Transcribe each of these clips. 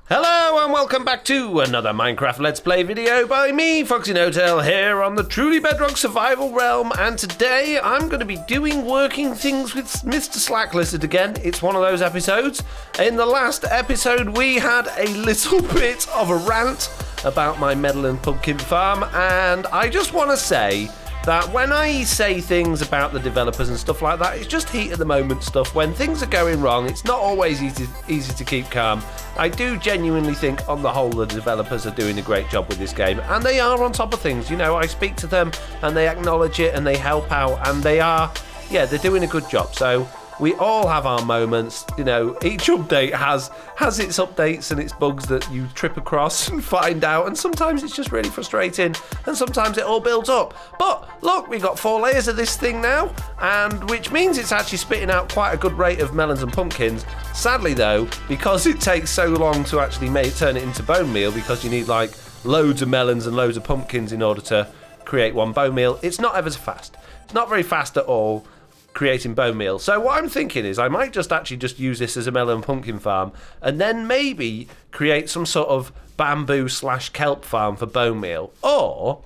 Hello and welcome back to another Minecraft Let's Play video by me, FoxyNoTail, here on the Truly Bedrock survival realm, and today I'm going to be doing working things with Mr. SlackLizard again. It's one of those episodes. In the last episode we had a little bit of a rant about my metal and pumpkin farm, and I just want to say that when I say things about the developers and stuff like that, it's just heat of the moment stuff. When things are going wrong, it's not always easy to keep calm. I do genuinely think, on the whole, the developers are doing a great job with this game, and they are on top of things. You know, I speak to them, and they acknowledge it, and they help out, and they're doing a good job. So we all have our moments. You know, each update has its updates and its bugs that you trip across and find out, and sometimes it's just really frustrating, and sometimes it all builds up. But look, we got 4 layers of this thing now, and which means it's actually spitting out quite a good rate of melons and pumpkins. Sadly though, because it takes so long to actually turn it into bone meal, because you need like loads of melons and loads of pumpkins in order to create one bone meal, it's not ever so fast. It's not very fast at all creating bone meal. So what I'm thinking is I might just use this as a melon and pumpkin farm, and then maybe create some sort of bamboo/kelp farm for bone meal. Or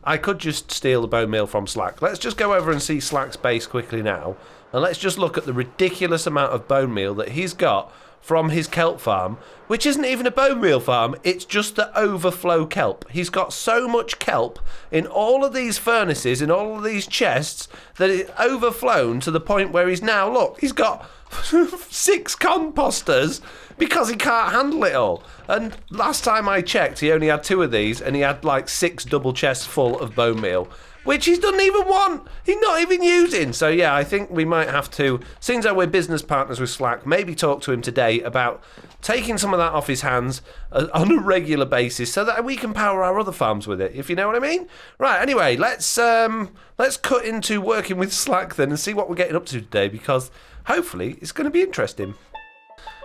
I could just steal the bone meal from Slack. Let's just go over and see Slack's base quickly now, and let's just look at the ridiculous amount of bone meal that he's got from his kelp farm, which isn't even a bone meal farm, it's just the overflow kelp. He's got so much kelp in all of these furnaces, in all of these chests, that it's overflown to the point where he's got 6 composters because he can't handle it all. And last time I checked, he only had 2 of these, and he had like 6 double chests full of bone meal, which he doesn't even want. He's not even using. So yeah, I think we might have to, since we're business partners with Slack, maybe talk to him today about taking some of that off his hands on a regular basis so that we can power our other farms with it, if you know what I mean. Right, anyway, let's cut into working with Slack then and see what we're getting up to today, because hopefully it's going to be interesting.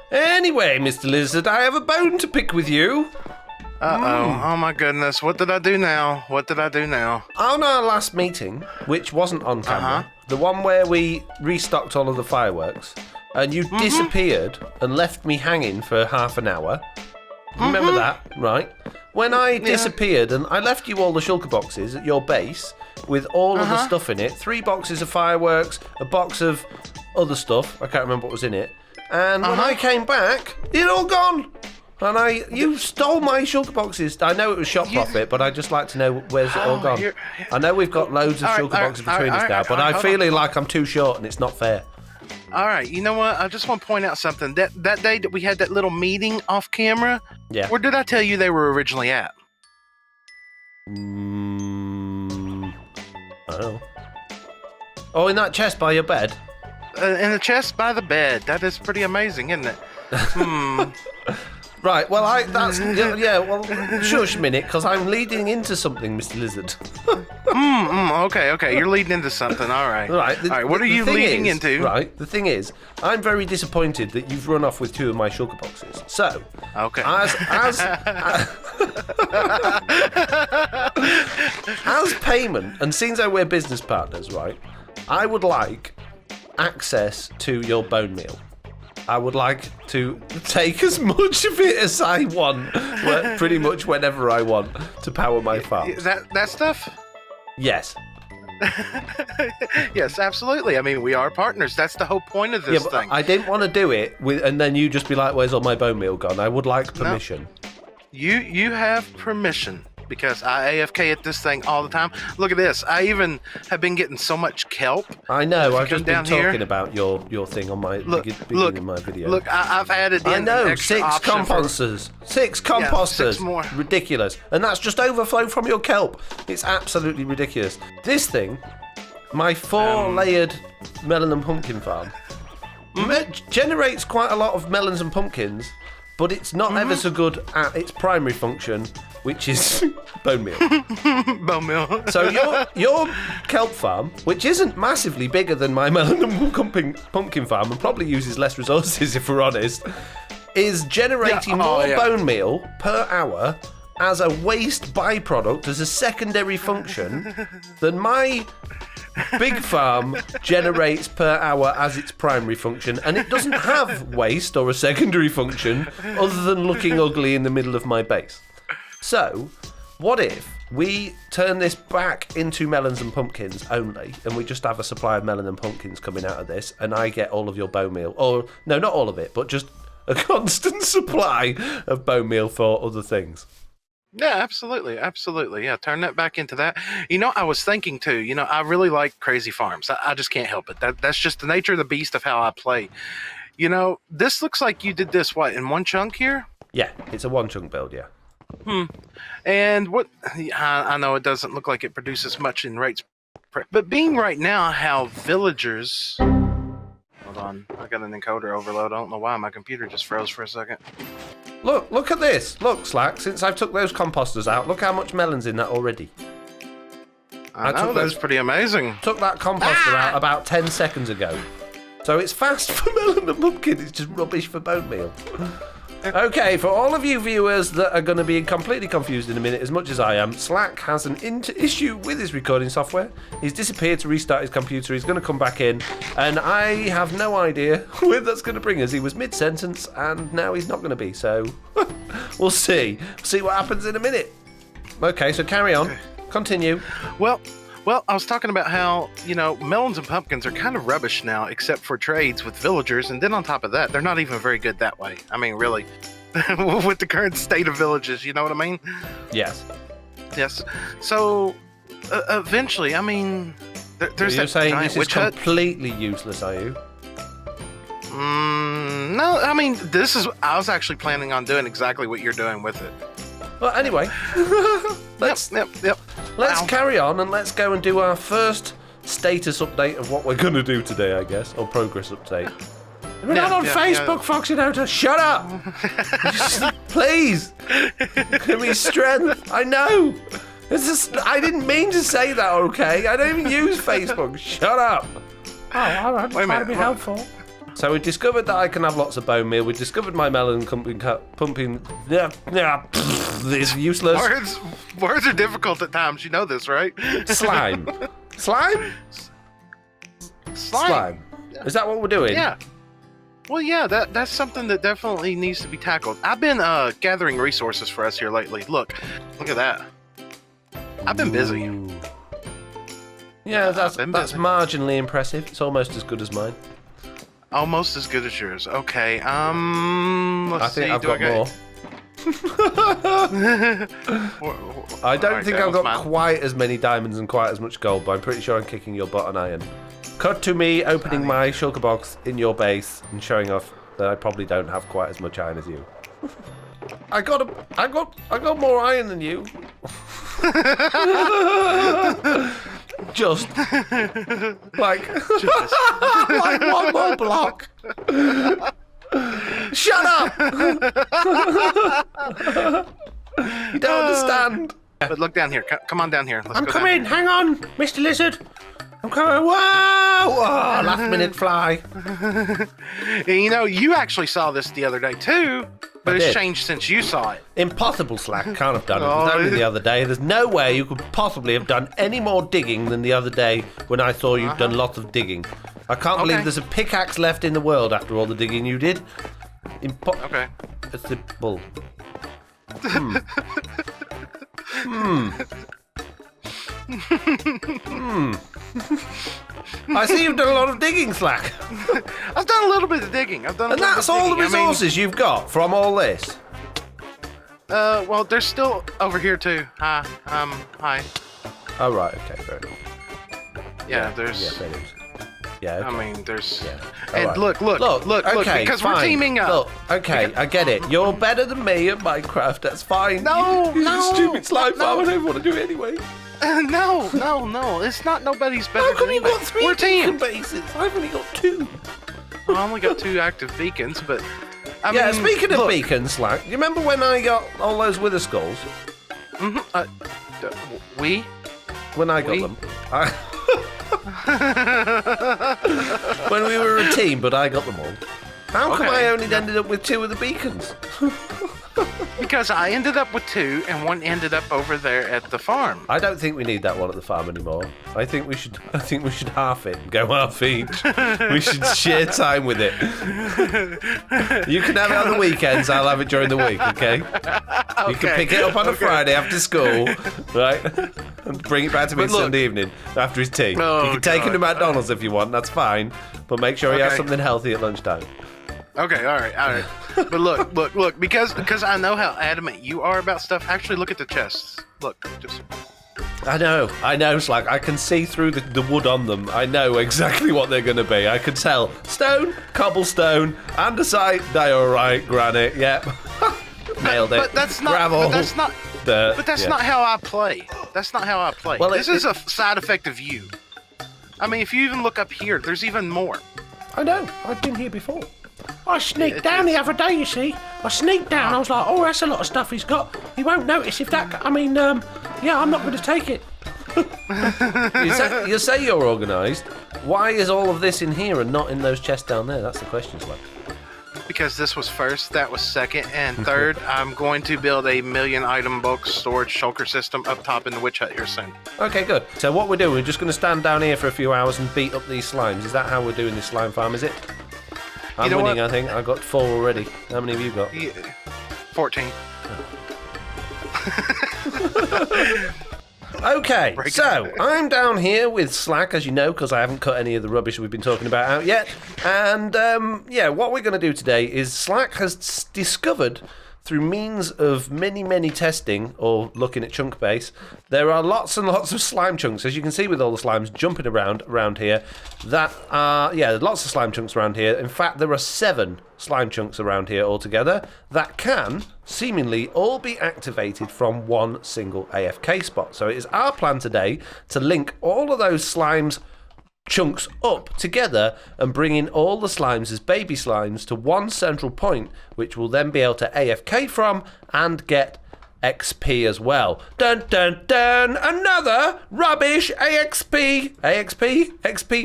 Anyway, Mr. Lizard, I have a bone to pick with you. Oh my goodness, what did I do now? On our last meeting, which wasn't on camera, the one where we restocked all of the fireworks, and you disappeared and left me hanging for half an hour. Remember that, right? When I disappeared and I left you all the shulker boxes at your base with all of the stuff in it, 3 boxes of fireworks, a box of other stuff, I can't remember what was in it, and when I came back, it all gone. And you stole my shulker boxes. I know it was shop profit, but I'd just like to know where's it all gone. I know we've got loads of shulker boxes between us now, but I'm feeling like I'm too short and it's not fair. All right, you know what? I just want to point out something. That day that we had that little meeting off camera, where did I tell you they were originally at? I don't know. Oh, in that chest by your bed? In the chest by the bed. That is pretty amazing, isn't it? Right, well, shush a minute, because I'm leading into something, Mr. Lizard. Okay, you're leading into something, all right. What are you leading into? Right, the thing is, I'm very disappointed that you've run off with 2 of my shulker boxes. So, as payment, and since we're business partners, right, I would like access to your bone meal. I would like to take as much of it as I want, pretty much whenever I want, to power my farm. That stuff? Yes. Yes, absolutely. I mean, we are partners. That's the whole point of this thing. I didn't want to do it, and then you just be like, where's all my bone meal gone? I would like permission. No. You have permission. Because I AFK at this thing all the time. Look at this. I even have been getting so much kelp. I know. I've just been talking about your thing on my beginning of my video. Look, I've added in. I know. An extra 6 composters. 6 composters. 6 more. Ridiculous. And that's just overflow from your kelp. It's absolutely ridiculous. This thing, my 4-layered melon and pumpkin farm, generates quite a lot of melons and pumpkins, but it's not ever so good at its primary function, which is bone meal. Bone meal. So your kelp farm, which isn't massively bigger than my melon and pumpkin farm, and probably uses less resources if we're honest, is generating more bone meal per hour as a waste byproduct, as a secondary function, than my Big farm generates per hour as its primary function, and it doesn't have waste or a secondary function other than looking ugly in the middle of my base. So, what if we turn this back into melons and pumpkins only, and we just have a supply of melon and pumpkins coming out of this, and I get all of your bone meal, or no, not all of it, but just a constant supply of bone meal for other things? Yeah, absolutely. Yeah, turn that back into that. I was thinking too, I really like crazy farms. I just can't help it. That's just the nature of the beast of how I play. This looks like you did this, what, in one chunk here? Yeah, it's a one chunk build, yeah. And what, I know it doesn't look like it produces much in rates, but being right now how villagers... Hold on, I got an encoder overload. I don't know why my computer just froze for a second. Look at this. Look, Slack, since I've took those composters out, look how much melon's in that already. I know, that's pretty amazing. Took that composter out about 10 seconds ago. So it's fast for melon and pumpkin, it's just rubbish for bone meal. Okay, for all of you viewers that are going to be completely confused in a minute, as much as I am, Slack has an issue with his recording software. He's disappeared to restart his computer. He's going to come back in, and I have no idea where that's going to bring us. He was mid-sentence, and now he's not going to be, so we'll see. See what happens in a minute. Okay, so carry on. Continue. Well, I was talking about how, melons and pumpkins are kind of rubbish now, except for trades with villagers, and then on top of that, they're not even very good that way. I mean, really, with the current state of villages, you know what I mean? Yes. Yes. So, eventually, I mean, there's You're that saying giant this is witch hut. completely useless, are you? No, I mean, I was actually planning on doing exactly what you're doing with it. Well, anyway, let's carry on and let's go and do our first status update of what we're going to do today, I guess, or progress update. We're not on Facebook, FoxyNoTail. Shut up! Please! Give me strength. I know! I didn't mean to say that, okay? I don't even use Facebook. Shut up! Oh, all right. Trying to be helpful. So we discovered that I can have lots of bone meal. We discovered my melon pumping. This useless. Words are difficult at times. You know this, right? Slime. Slime? Slime. Is that what we're doing? Yeah. Well, yeah, that's something that definitely needs to be tackled. I've been gathering resources for us here lately. Look at that. I've been busy. Ooh. Yeah, that's marginally impressive. It's almost as good as mine. Almost as good as yours. Okay. Let's see. I think I've got more. I don't think I've got quite as many diamonds and quite as much gold, but I'm pretty sure I'm kicking your butt on iron. Cut to me opening my shulker box in your base and showing off that I probably don't have quite as much iron as you. I got more iron than you. Just like one more block. Shut up! You don't understand. But look down here. Come on down here. I'm coming. Hang on, Mr. Lizard. I'm coming. Whoa! Oh, last minute fly. You actually saw this the other day too. But it's changed since you saw it. Impossible, Slack. Can't have done it. It was only the other day. There's no way you could possibly have done any more digging than the other day when I saw you'd done lots of digging. I can't believe there's a pickaxe left in the world after all the digging you did. Okay. It's the bull. I see you've done a lot of digging, Slack. I've done a little bit of digging. And that's all the resources you've got from all this? Well, there's still over here too. Hi. Oh, right, okay, fair enough. Yeah, there's... Yeah, fair enough. Yeah, okay. I mean, there's... Yeah. And right. look, okay, because fine. we're teaming up. Look, okay, I get it. You're better than me at Minecraft, that's fine. No. Stupid slime farm, I don't want to do it anyway. No, it's not nobody's better How come than you got 3 We're beacon team. bases? I've only got 2. I only got 2 active beacons, but... I Yeah, mean, speaking of beacons, Slack, you remember when I got all those wither skulls? We? When I got them. When we were a team, but I got them all. How come I only ended up with 2 of the beacons? Because I ended up with 2, and 1 ended up over there at the farm. I don't think we need that one at the farm anymore. I think we should half it and go half each. We should share time with it. You can have it on the weekends, I'll have it during the week, okay? You can pick it up on a Friday after school, right? And bring it back to me Sunday evening after his tea. Oh, you can take him to McDonald's if you want, that's fine. But make sure he has something healthy at lunchtime. Okay, all right. But look, because I know how adamant you are about stuff. Actually, look at the chests. Look, just. I know, Slack. I can see through the wood on them. I know exactly what they're going to be. I can tell. Stone, cobblestone, andesite, diorite, granite. Yep. Nailed it. But that's not. Gravel. But that's not. Dirt. But that's not how I play. That's not how I play. Well, this is a side effect of you. I mean, if you even look up here, there's even more. I know. I've been here before. I sneaked down the other day, you see. I sneaked down. I was like, oh, that's a lot of stuff he's got. He won't notice if that... I mean, yeah, I'm not going to take it. You say you're organised. Why is all of this in here and not in those chests down there? That's the question, Slack. Because this was first, that was second, and third, I'm going to build a 1,000,000 item bulk storage shulker system up top in the witch hut here soon. Okay, good. So what we're doing, we're just going to stand down here for a few hours and beat up these slimes. Is that how we're doing this slime farm, is it? I'm winning, what? I think. I got 4 already. How many have you got? Yeah, 14. Okay, so I'm down here with Slack, as you know, because I haven't cut any of the rubbish we've been talking about out yet. And, yeah, what we're going to do today is Slack has discovered, through means of many testing, or looking at chunk base, there are lots and lots of slime chunks, as you can see with all the slimes jumping around here, that are, yeah, lots of slime chunks around here. In fact, there are 7 slime chunks around here altogether that can seemingly all be activated from one single AFK spot. So it is our plan today to link all of those slimes chunks up together and bring in all the slimes as baby slimes to one central point, which will then be able to AFK from and get XP as well. Dun dun dun! Another rubbish XP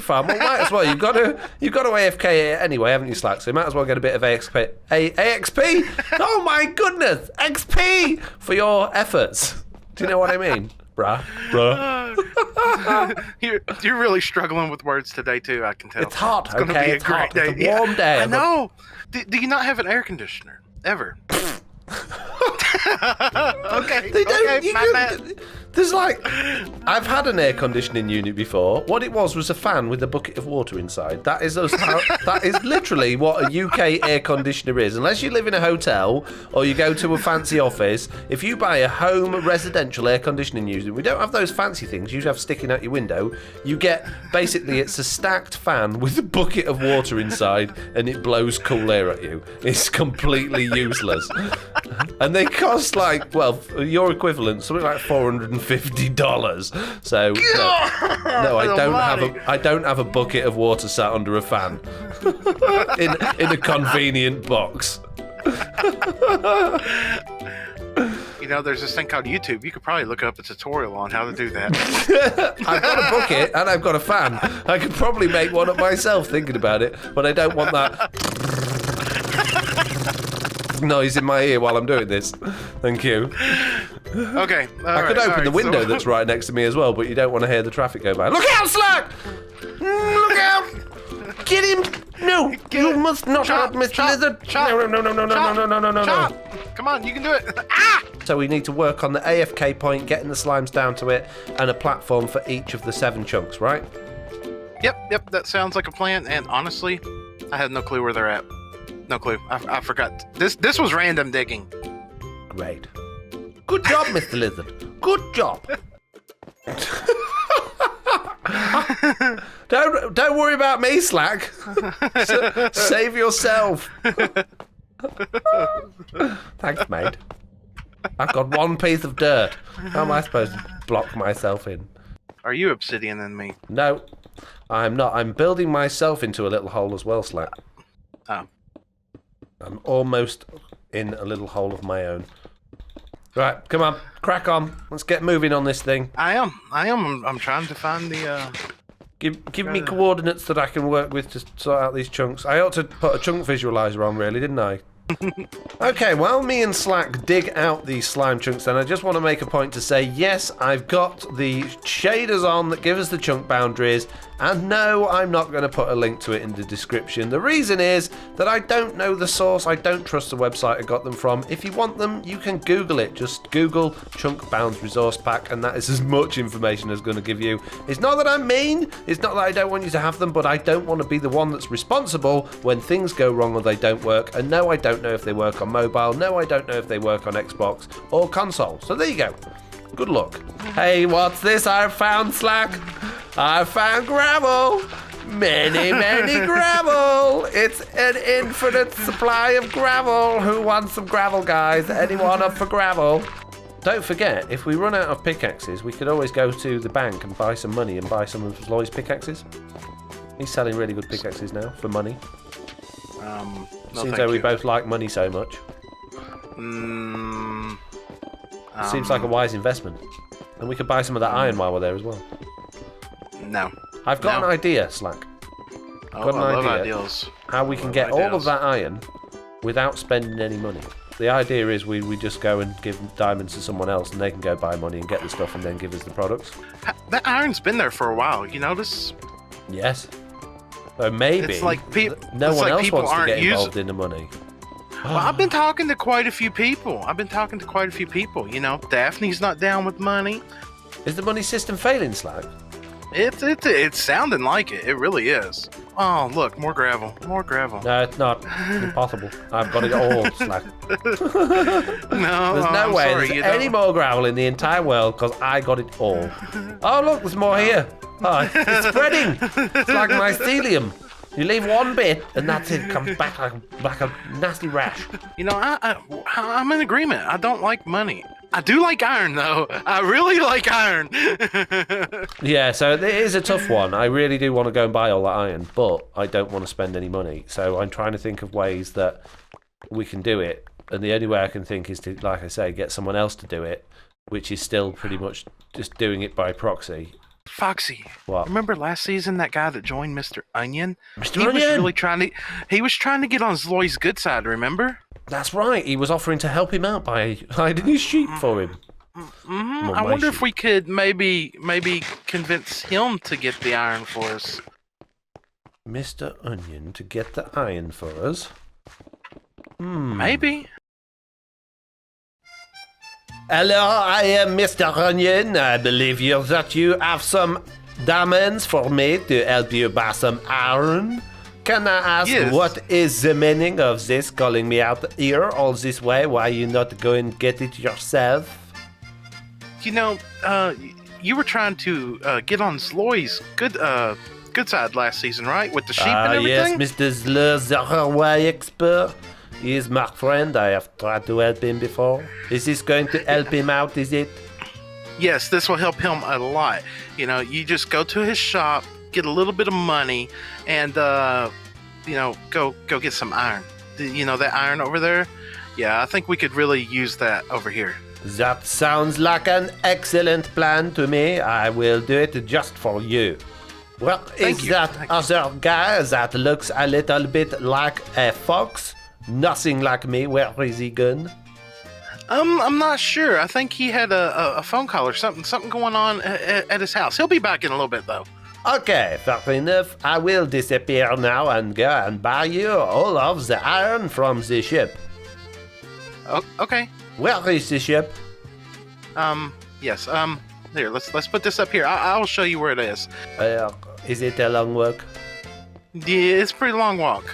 farm. Well, might as well. You've got to AFK it anyway, haven't you, Slack? So you might as well get a bit of AXP. AXP? Oh my goodness! XP for your efforts. Do you know what I mean? Bruh. You're really struggling with words today too, I can tell. It's hot, it's gonna okay? Be a it's great hot. day. It's a warm day. I know. Do you not have an air conditioner? Ever? Okay. They don't. Okay, my bad. There's like, I've had an air conditioning unit before. What it was a fan with a bucket of water inside. That is that is literally what a UK air conditioner is. Unless you live in a hotel or you go to a fancy office, if you buy a home residential air conditioning unit, we don't have those fancy things you have sticking out your window. You get, basically, it's a stacked fan with a bucket of water inside and it blows cool air at you. It's completely useless. And they cost like, well, your equivalent, something like $450. So no, I don't have a bucket of water sat under a fan in a convenient box. You know, there's this thing called YouTube. You could probably look up a tutorial on how to do that. I've got a bucket and I've got a fan. I could probably make one up myself thinking about it, but I don't want that noise in my ear while I'm doing this. Thank you. Okay. I could open the window that's right next to me as well, but you don't want to hear the traffic go by. Look out, Slack! Look out! Get him! No, you must not hurt Mr. Lizard. No. Come on, you can do it. Ah! So we need to work on the AFK point, getting the slimes down to it, and a platform for each of the 7 chunks, right? Yep, that sounds like a plan. And honestly, I had no clue where they're at. No clue. I forgot. This was random digging. Great. Good job, Mr. Lizard. Good job. Don't worry about me, Slack. Save yourself. Thanks, mate. I've got one piece of dirt. How am I supposed to block myself in? Are you obsidian than me? No, I'm not. I'm building myself into a little hole as well, Slack. Oh. I'm almost in a little hole of my own. Right, come on, crack on. Let's get moving on this thing. I am. I'm trying to find the... Give me coordinates that I can work with to sort out these chunks. I ought to put a chunk visualizer on, really, didn't I? Okay, while me and Slack dig out these slime chunks, then I just want to make a point to say, yes, I've got the shaders on that give us the chunk boundaries, and no, I'm not going to put a link to it in the description. The reason is that I don't know the source, I don't trust the website I got them from. If you want them, you can Google it. Just Google Chunk Bounds Resource Pack, and that is as much information as going to give you. It's not that I'm mean, it's not that I don't want you to have them, but I don't want to be the one that's responsible when things go wrong or they don't work. And no, I don't know if they work on mobile. No, I don't know if they work on Xbox or console. So there you go. Good luck. Hey, what's this I found, Slack? I found gravel. Many gravel. It's an infinite supply of gravel. Who wants some gravel, guys? Anyone up for gravel? Don't forget, if we run out of pickaxes, we could always go to the bank and buy some money and buy some of Zloy's pickaxes. He's selling really good pickaxes now for money. No, Seems though we both like money so much. Seems like a wise investment. And we could buy some of that iron while we're there as well. No. I've got an idea, Slack. I love ideas. How we can get all of that iron without spending any money. The idea is we just go and give diamonds to someone else and they can go buy money and get the stuff and then give us the products. That iron's been there for a while, you notice? Yes. So maybe it's like no one else people wants to get aren't involved in the money. Well, I've been talking to quite a few people. You know, Daphne's not down with money. Is the money system failing, Slack? It's sounding like it. It really is. Oh, look, more gravel. No, it's not. Impossible. I've got it all, Slack. No, There's no way there's any more gravel in the entire world because I got it all. Oh, look, there's more here. Oh, it's spreading. It's like mycelium. You leave one bit and that's it. Comes back like a nasty rash. You know, I'm in agreement. I don't like money. I do like iron, though. I really like iron. Yeah, so it is a tough one. I really do want to go and buy all that iron, but I don't want to spend any money. So I'm trying to think of ways that we can do it. And the only way I can think is to, like I say, get someone else to do it, which is still pretty much just doing it by proxy. Foxy, what? Remember last season that guy that joined Mr. Onion? Mr. Onion? He was trying to get on Zloy's good side, remember? That's right. He was offering to help him out by hiding his sheep for him. Mm-hmm. I wonder if we could maybe convince him to get the iron for us. Mr. Onion to get the iron for us? Maybe. Hello, I am Mr. Onion. I believe that you have some diamonds for me to help you buy some iron. Can I ask what is the meaning of this, calling me out here all this way? Why you not go and get it yourself? You know, you were trying to get on Zloy's good side last season, right? With the sheep and everything? Yes, Mr. ZloyXP. He is my friend. I have tried to help him before. Is this going to help him out, is it? Yes, this will help him a lot. You know, you just go to his shop, get a little bit of money, and, go get some iron. You know, that iron over there? Yeah, I think we could really use that over here. That sounds like an excellent plan to me. I will do it just for you. Well, is that other guy that looks a little bit like a fox? Nothing like me. Where is he gone? I'm not sure. I think he had a phone call or something going on at his house. He'll be back in a little bit, though. Okay, fair enough. I will disappear now and go and buy you all of the iron from the ship. Oh, okay. Where is the ship? Yes. Here, let's put this up here. I'll show you where it is. Is it a long walk? Yeah, it's a pretty long walk.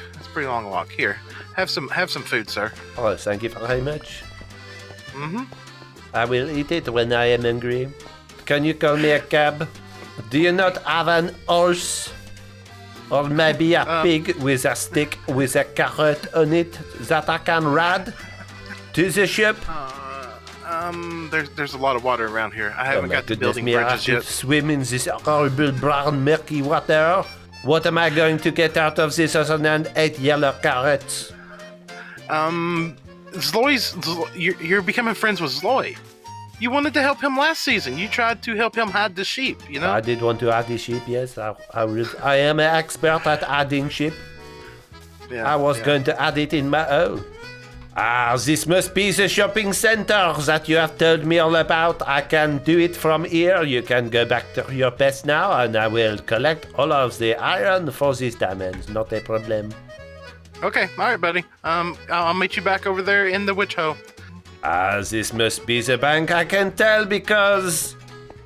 Here, have some food, sir. Oh, thank you very much. Mm-hmm. I will eat it when I am hungry. Can you call me a cab? Do you not have an horse? Or maybe a pig with a stick with a carrot on it that I can ride to the ship? There's a lot of water around here. I haven't got to building bridges yet. Swim in this horrible brown murky water. What am I going to get out of this other than 8 yellow carrots? You're becoming friends with Zloy. You wanted to help him last season. You tried to help him hide the sheep, you know? I did want to add the sheep, yes. I am an expert at adding sheep. Yeah, I was going to add it in my own. This must be the shopping center that you have told me all about. I can do it from here. You can go back to your base now, and I will collect all of the iron for these diamonds. Not a problem. Okay, all right, buddy. I'll meet you back over there in the witch hole. This must be the bank. I can tell because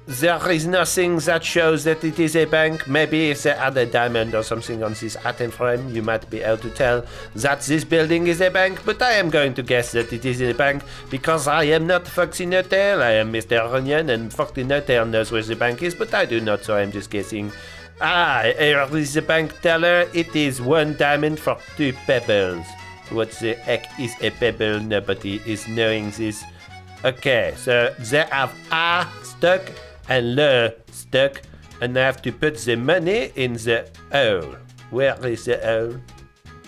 there is nothing that shows that it is a bank. Maybe if they had a diamond or something on this item frame, you might be able to tell that this building is a bank. But I am going to guess that it is a bank because I am not FoxyNoTail. I am Mr. Onion, and FoxyNoTail knows where the bank is, but I do not, so I am just guessing. Here is the bank teller. It is 1 diamond for 2 pebbles. What the heck is a pebble? Nobody is knowing this. Okay, so they have A stuck and le stuck, and I have to put the money in the hole. Where is the hole?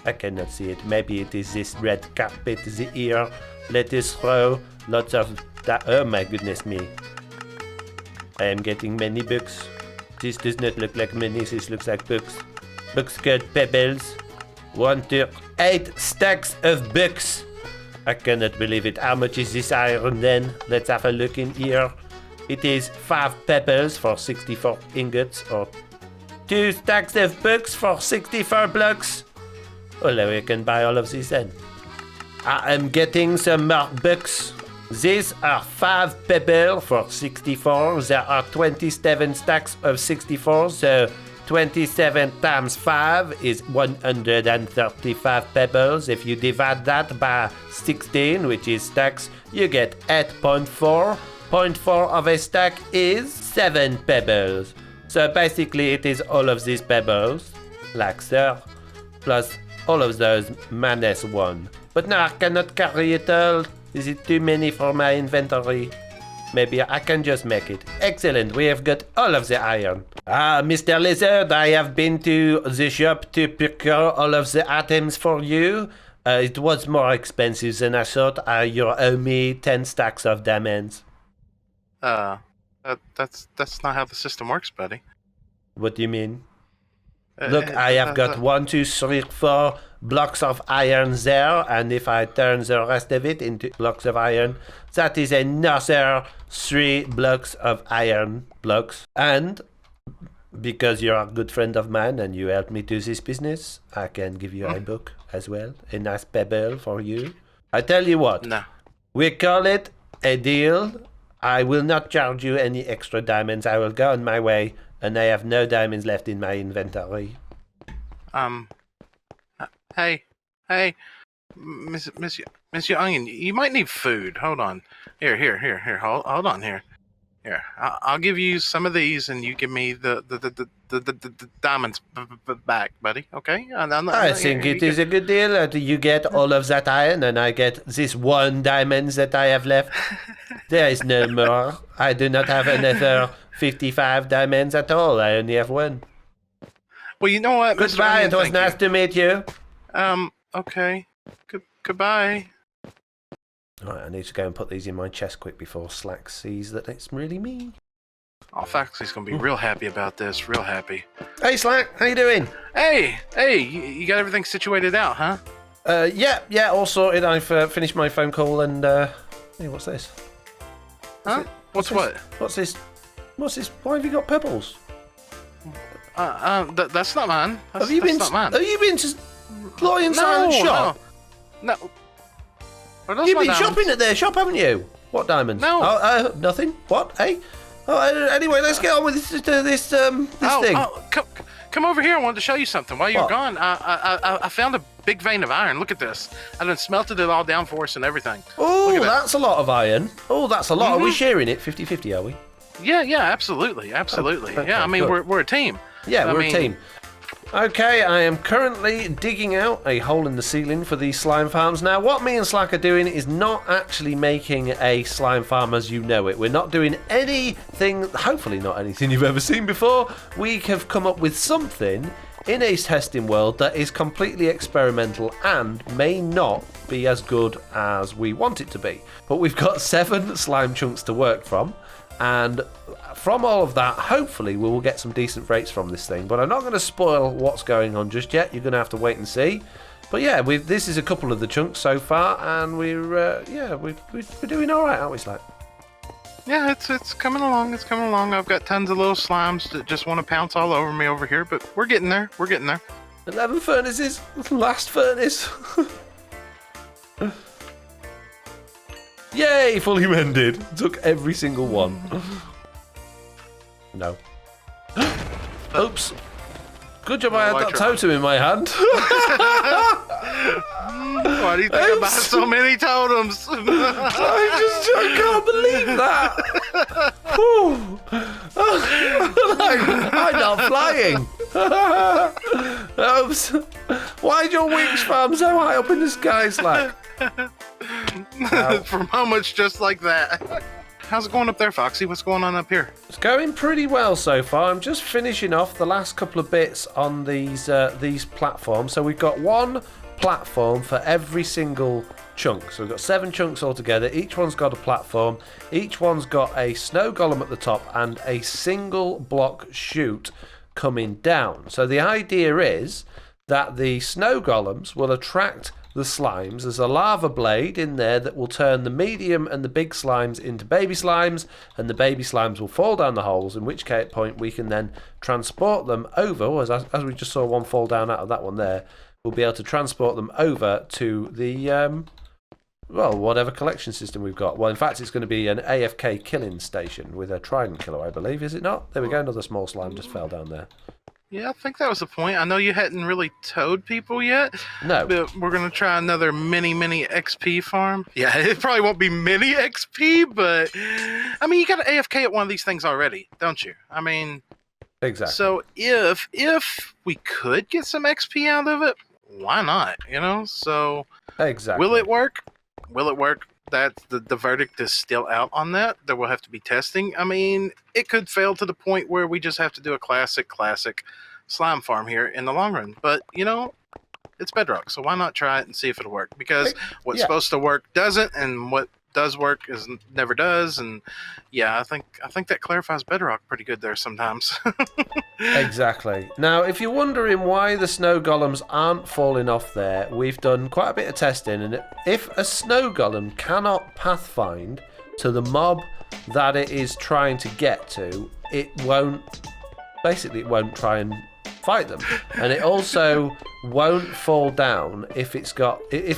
I cannot see it. Maybe it is this red carpet, the ear. Let us throw lots of that. Oh my goodness me. I am getting many books. This does not look like money, this looks like books. Books got pebbles. 1, 2, 8 stacks of books. I cannot believe it. How much is this iron then? Let's have a look in here. It is 5 pebbles for 64 ingots, or 2 stacks of books for 64 blocks. Well, we can buy all of these then. I am getting some more books. These are 5 pebbles for 64. There are 27 stacks of 64, so 27 times 5 is 135 pebbles. If you divide that by 16, which is stacks, you get 8.4. 0.4 of a stack is 7 pebbles. So basically it is all of these pebbles, like so, plus all of those minus 1. But now I cannot carry it all. Is it too many for my inventory? Maybe I can just make it. Excellent, we have got all of the iron. Mr. Lizard, I have been to the shop to procure all of the items for you. It was more expensive than I thought. You owe me 10 stacks of diamonds. That's not how the system works, buddy. What do you mean? Look, I have got 1, 2, 3, 4 blocks of iron there, and if I turn the rest of it into blocks of iron, that is another 3 blocks of iron blocks. And because you're a good friend of mine and you helped me do this business, I can give you a book as well, a nice pebble for you. I tell you what, we call it a deal. I will not charge you any extra diamonds. I will go on my way, and I have no diamonds left in my inventory. Hey, Monsieur Onion, you might need food. Hold on. Here. Hold on here. Here, I'll give you some of these, and you give me the diamonds back, buddy. Okay? I think it is a good deal. You get all of that iron, and I get this 1 diamond that I have left. There is no more. I do not have another 55 diamonds at all. I only have 1. Well, you know what? Goodbye. It was nice to meet you. Okay. Goodbye. Right, I need to go and put these in my chest quick before Slack sees that it's really me. Oh, Foxy's gonna be real happy about this. Real happy. Hey, Slack, how you doing? Hey, you got everything situated out, huh? Yeah, all sorted. I've finished my phone call and, hey, what's this? Huh? What's what? What's this? Why have you got pebbles? That's not mine. Have you been to ZloyXP shop? No. You've been shopping at their shop, haven't you? What diamonds? No. Nothing. What? Hey? Anyway, let's get on with this thing. Come over here. I wanted to show you something. While you're gone, I found a big vein of iron. Look at this. I done smelted it all down for us and everything. Oh, that's a lot of iron. Oh, that's a lot. Are we sharing it 50-50, are we? Yeah, absolutely. Okay, Yeah, I mean, we're a team. Yeah, we're a team. Okay, I am currently digging out a hole in the ceiling for these slime farms. Now, what me and Slack are doing is not actually making a slime farm as you know it. We're not doing anything, hopefully not anything you've ever seen before. We have come up with something in a testing world that is completely experimental and may not be as good as we want it to be. But we've got 7 slime chunks to work from. And from all of that, hopefully we will get some decent rates from this thing. But I'm not going to spoil what's going on just yet. You're going to have to wait and see. But yeah, this is a couple of the chunks so far, and we're doing all right, aren't we, Slack? Yeah, it's coming along. It's coming along. I've got tons of little slimes that just want to pounce all over me over here, but we're getting there. We're getting there. 11 furnaces. Last furnace. Yay, fully mended. Took every single one. No. Oops. Good job I had that totem in my hand. Why do you think I buy so many totems? I can't believe that. I'm not flying. Oops. Why'd your wings farm so high up in the sky, Slack? For moments just like that. How's it going up there, Foxy? What's going on up here? It's going pretty well so far. I'm just finishing off the last couple of bits on these platforms. So we've got one platform for every single chunk. So we've got 7 chunks altogether. Each one's got a platform. Each one's got a snow golem at the top and a single block chute coming down. So the idea is that the snow golems will attract the slimes. There's a lava blade in there that will turn the medium and the big slimes into baby slimes, and the baby slimes will fall down the holes, in which point we can then transport them over, as we just saw one fall down out of that one there. We'll be able to transport them over to the whatever collection system we've got. Well, in fact, it's going to be an AFK killing station with a Trident killer, I believe, is it not? There we go, another small slime just fell down there. Yeah, I think that was the point. I know you hadn't really towed people yet. No. But we're going to try another mini XP farm. Yeah, it probably won't be mini XP, but I mean, you got an AFK at one of these things already, don't you? I mean, exactly. So if we could get some XP out of it, why not? You know? So exactly. Will it work? Will it work? That's the verdict is still out on that. There will have to be testing. I mean, it could fail to the point where we just have to do a classic slime farm here in the long run. But, you know, it's Bedrock, so why not try it and see if it'll work? Because what's supposed to work doesn't, and what does work is never does. And yeah, I think that clarifies Bedrock pretty good there sometimes. Exactly. Now, if you're wondering why the snow golems aren't falling off there, we've done quite a bit of testing, and if a snow golem cannot pathfind to the mob that it is trying to get to, it won't try and fight them, and it also won't fall down if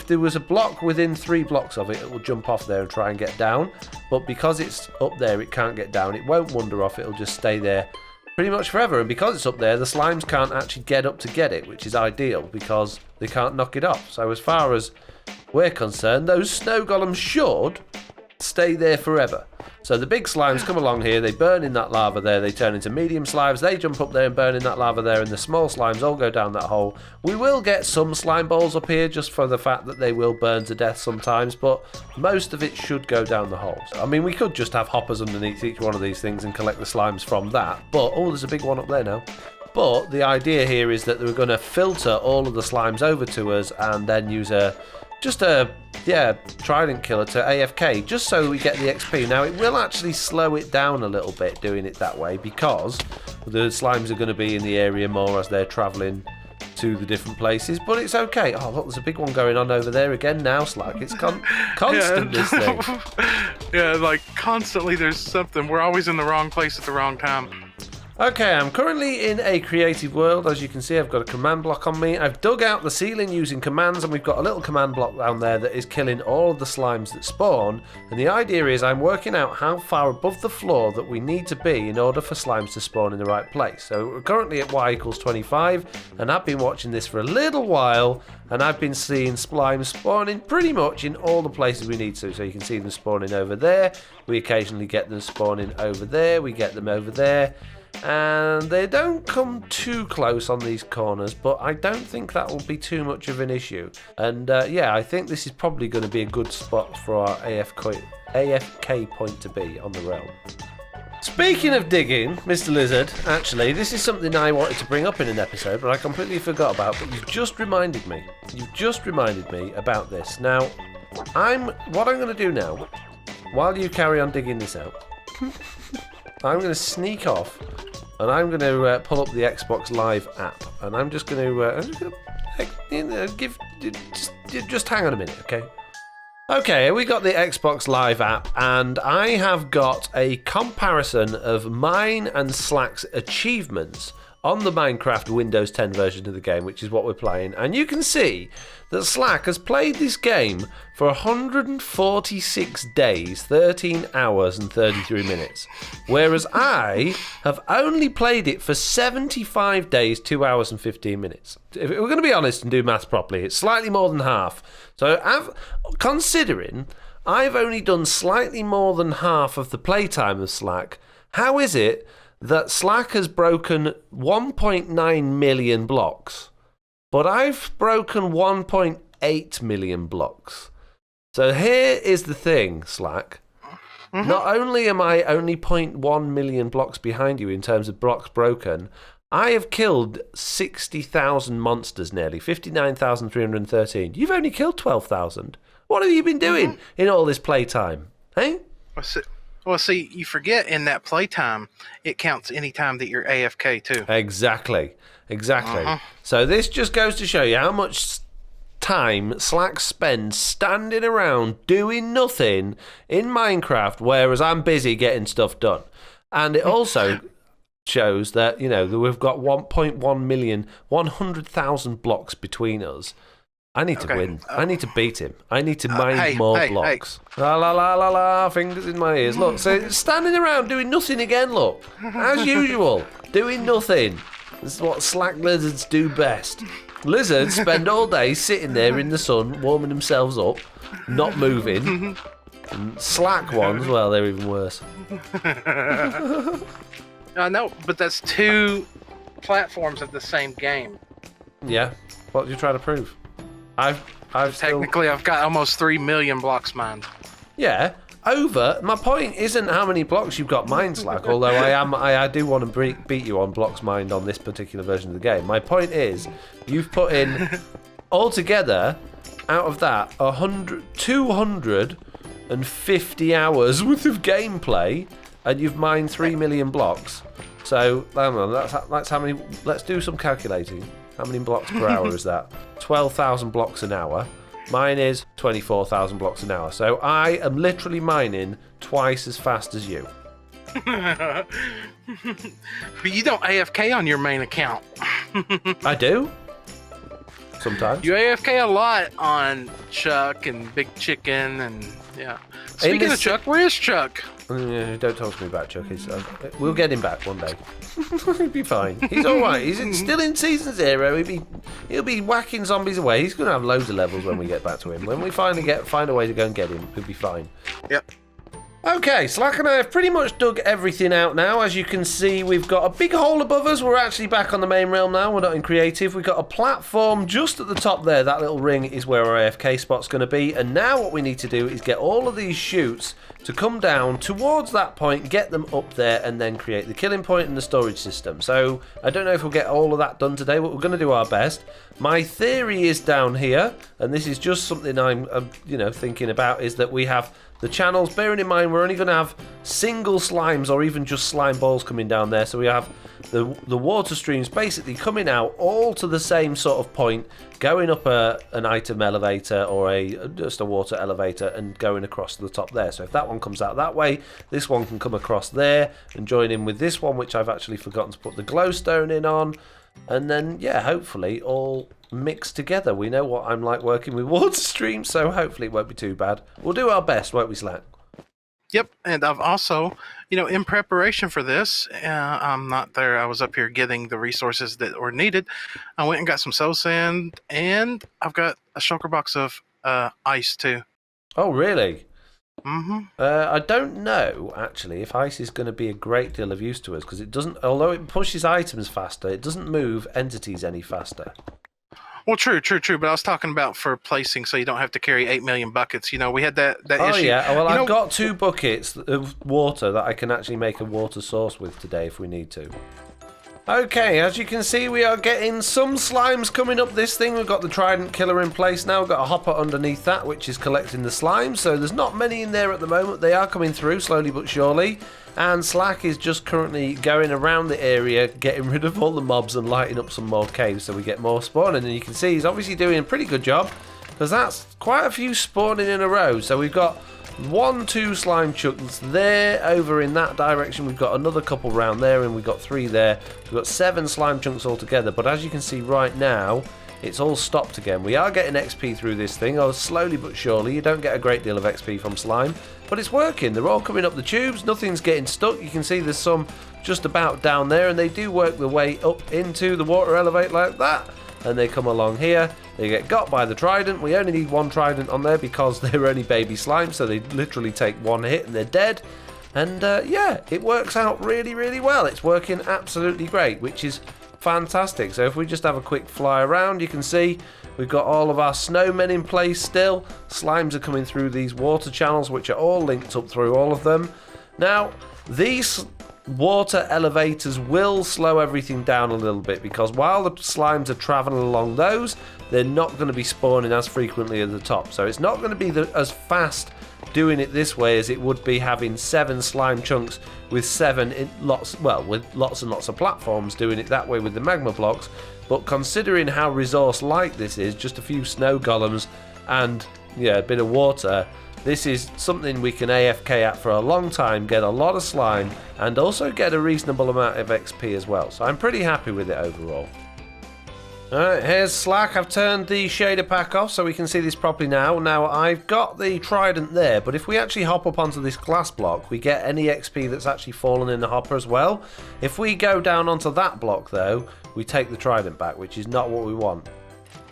there was a block within 3 blocks of it. It will jump off there and try and get down, but because it's up there, it can't get down. It won't wander off. It'll just stay there pretty much forever, and because it's up there, the slimes can't actually get up to get it, which is ideal because they can't knock it off. So as far as we're concerned, those snow golems should stay there forever. So the big slimes come along here, they burn in that lava there, they turn into medium slimes, they jump up there and burn in that lava there, and the small slimes all go down that hole. We will get some slime balls up here just for the fact that they will burn to death sometimes, but most of it should go down the hole. So, I mean, we could just have hoppers underneath each one of these things and collect the slimes from that, but there's a big one up there now. But the idea here is that we're going to filter all of the slimes over to us and then use a Trident killer to AFK, just so we get the XP. Now, it will actually slow it down a little bit doing it that way, because the slimes are going to be in the area more as they're travelling to the different places, but it's okay. Oh, look, there's a big one going on over there again now, Slack. It's constant, this thing. Yeah, like, constantly there's something. We're always in the wrong place at the wrong time. Okay, I'm currently in a creative world. As you can see, I've got a command block on me. I've dug out the ceiling using commands, and we've got a little command block down there that is killing all of the slimes that spawn. And the idea is I'm working out how far above the floor that we need to be in order for slimes to spawn in the right place. So we're currently at y equals 25, and I've been watching this for a little while, and I've been seeing slimes spawning pretty much in all the places we need to. So you can see them spawning over there. We occasionally get them spawning over there. We get them over there. And they don't come too close on these corners, but I don't think that will be too much of an issue. And I think this is probably going to be a good spot for our AFK point to be on the realm. Speaking of digging, Mr. Lizard, actually, this is something I wanted to bring up in an episode, but I completely forgot about, but you've just reminded me about this. Now, what I'm going to do now, while you carry on digging this out, I'm going to sneak off, and I'm going to pull up the Xbox Live app, and I'm just going to just hang on a minute, okay? Okay, we got the Xbox Live app, and I have got a comparison of mine and Slack's achievements on the Minecraft Windows 10 version of the game, which is what we're playing. And you can see that Slack has played this game for 146 days, 13 hours and 33 minutes, whereas I have only played it for 75 days, 2 hours and 15 minutes. If we're going to be honest and do maths properly, it's slightly more than half. So considering I've only done slightly more than half of the playtime of Slack, how is it that Slack has broken 1.9 million blocks, but I've broken 1.8 million blocks? So here is the thing, Slack. Mm-hmm. Not only am I only 0.1 million blocks behind you in terms of blocks broken, I have killed 60,000 monsters nearly, 59,313. You've only killed 12,000. What have you been doing in all this playtime? Hey? Well, see, you forget in that playtime, it counts any time that you're AFK too. Exactly. So this just goes to show you how much time Slack spends standing around doing nothing in Minecraft, whereas I'm busy getting stuff done. And it also shows that, you know, that we've got 1.1 million, 100,000 blocks between us. I need to win. I need to beat him. I need to mine more blocks. La la la la la, fingers in my ears. Look, so standing around doing nothing again, look. As usual, doing nothing. This is what Slack lizards do best. Lizards spend all day sitting there in the sun, warming themselves up, not moving. And Slack ones, well, they're even worse. I know, but that's two platforms of the same game. Yeah. What are you trying to prove? I've got almost 3 million blocks mined. Yeah, over. My point isn't how many blocks you've got mined, Slack. Although I do want to beat you on blocks mined on this particular version of the game. My point is, you've put in altogether out of that 250 hours worth of gameplay, and you've mined 3 million blocks. So that's how many. Let's do some calculating. How many blocks per hour is that? 12,000 blocks an hour. Mine is 24,000 blocks an hour. So I am literally mining twice as fast as you. But you don't AFK on your main account. I do. Sometimes. You AFK a lot on Chuck and Big Chicken and yeah. Speaking of Chuck, where is Chuck? Don't talk to me about Chuck. We'll get him back one day. He'll be fine. He's all right. He's still in season 0. He'll be whacking zombies away. He's going to have loads of levels when we get back to him. When we find a way to go and get him, he'll be fine. Yep. Okay, Slack and I have pretty much dug everything out now. As you can see, we've got a big hole above us. We're actually back on the main realm now. We're not in creative. We've got a platform just at the top there. That little ring is where our AFK spot's going to be. And now what we need to do is get all of these chutes to come down towards that point, get them up there, and then create the killing point and the storage system. So I don't know if we'll get all of that done today, but we're going to do our best. My theory is down here, and this is just something I'm thinking about, is that we have the channels, bearing in mind we're only going to have single slimes or even just slime balls coming down there. So we have the water streams basically coming out all to the same sort of point, going up an item elevator or just a water elevator and going across to the top there. So if that one comes out that way, this one can come across there and join in with this one, which I've actually forgotten to put the glowstone in on. And then, yeah, hopefully all mixed together. We know what I'm like working with water streams, so hopefully it won't be too bad. We'll do our best, won't we, Slack? Yep, and I've also, in preparation for this, I'm not there. I was up here getting the resources that were needed. I went and got some soul sand, and I've got a shulker box of ice, too. Oh, really? Mm-hmm. I don't know, actually, if ice is going to be a great deal of use to us, because it doesn't, although it pushes items faster, it doesn't move entities any faster. Well, true, but I was talking about for placing so you don't have to carry 8 million buckets. We had that issue. Oh, yeah, well, I've got 2 buckets of water that I can actually make a water source with today if we need to. Okay, as you can see, we are getting some slimes coming up this thing. We've got the Trident killer in place now. We've got a hopper underneath that, which is collecting the slimes. So there's not many in there at the moment. They are coming through slowly but surely. And Slack is just currently going around the area, getting rid of all the mobs and lighting up some more caves so we get more spawning. And you can see he's obviously doing a pretty good job, because that's quite a few spawning in a row. So we've got 1, 2 slime chunks there. Over in that direction we've got another couple round there, and we've got 3 there. We've got 7 slime chunks altogether, but as you can see right now, it's all stopped again. We are getting XP through this thing, slowly but surely. You don't get a great deal of XP from slime, but it's working. They're all coming up the tubes, nothing's getting stuck. You can see there's some just about down there, and they do work their way up into the water elevate like that, and they come along here. They get got by the Trident. We only need 1 Trident on there because they're only baby slime, so they literally take 1 hit and they're dead. And yeah, it works out really, really well. It's working absolutely great, which is fantastic. So if we just have a quick fly around, you can see we've got all of our snowmen in place still. Slimes are coming through these water channels, which are all linked up through all of them. Now, these water elevators will slow everything down a little bit, because while the slimes are traveling along those, they're not going to be spawning as frequently at the top. So it's not going to be as fast doing it this way as it would be having 7 slime chunks with 7 with lots and lots of platforms, doing it that way with the magma blocks. But considering how resource light this is, just a few snow golems and yeah, a bit of water, this is something we can AFK at for a long time, get a lot of slime, and also get a reasonable amount of XP as well. So I'm pretty happy with it overall. Alright, here's Slack. I've turned the shader pack off so we can see this properly now. Now, I've got the Trident there, but if we actually hop up onto this glass block, we get any XP that's actually fallen in the hopper as well. If we go down onto that block, though, we take the Trident back, which is not what we want.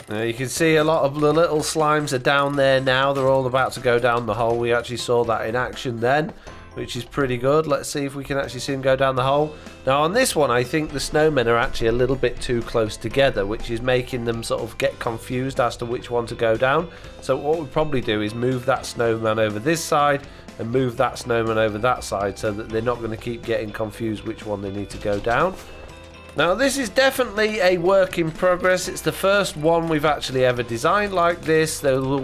You can see a lot of the little slimes are down there now. They're all about to go down the hole. We actually saw that in action then, which is pretty good. Let's see if we can actually see them go down the hole. Now on this one, I think the snowmen are actually a little bit too close together, which is making them sort of get confused as to which one to go down. So what we'll probably do is move that snowman over this side and move that snowman over that side, so that they're not going to keep getting confused which one they need to go down. Now this is definitely a work in progress. It's the first one we've actually ever designed like this. There'll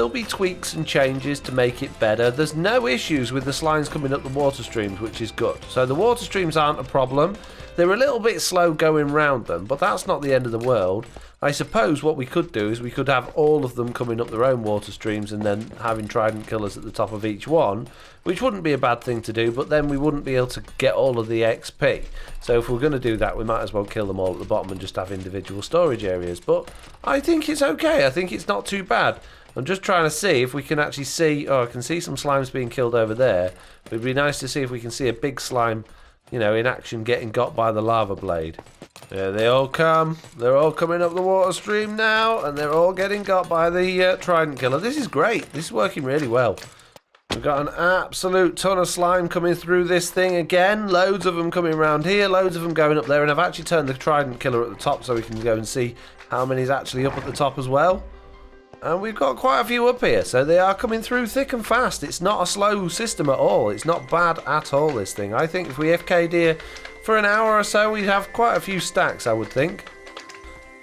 be tweaks and changes to make it better. There's no issues with the slimes coming up the water streams, which is good. So the water streams aren't a problem. They're a little bit slow going round them, but that's not the end of the world. I suppose what we could do is we could have all of them coming up their own water streams and then having Trident killers at the top of each one, which wouldn't be a bad thing to do, but then we wouldn't be able to get all of the XP. So if we're going to do that, we might as well kill them all at the bottom and just have individual storage areas. But I think it's okay. I think it's not too bad. I'm just trying to see if we can actually see... Oh, I can see some slimes being killed over there. It'd be nice to see if we can see a big slime, you know, in action getting got by the lava blade. There they all come. They're all coming up the water stream now, and they're all getting got by the Trident killer. This is great. This is working really well. We've got an absolute ton of slime coming through this thing again. Loads of them coming around here, loads of them going up there, and I've actually turned the Trident killer at the top so we can go and see how many's actually up at the top as well. And we've got quite a few up here, so they are coming through thick and fast. It's not a slow system at all. It's not bad at all, this thing. I think if we FK'd here for an hour or so, we'd have quite a few stacks, I would think.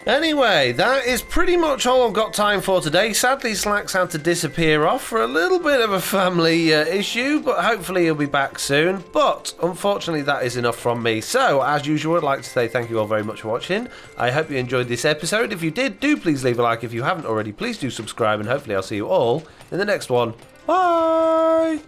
Anyway, that is pretty much all I've got time for today. Sadly, Slack's had to disappear off for a little bit of a family issue, but hopefully he'll be back soon. But unfortunately, that is enough from me. So, as usual, I'd like to say thank you all very much for watching. I hope you enjoyed this episode. If you did, do please leave a like. If you haven't already, please do subscribe, and hopefully I'll see you all in the next one. Bye!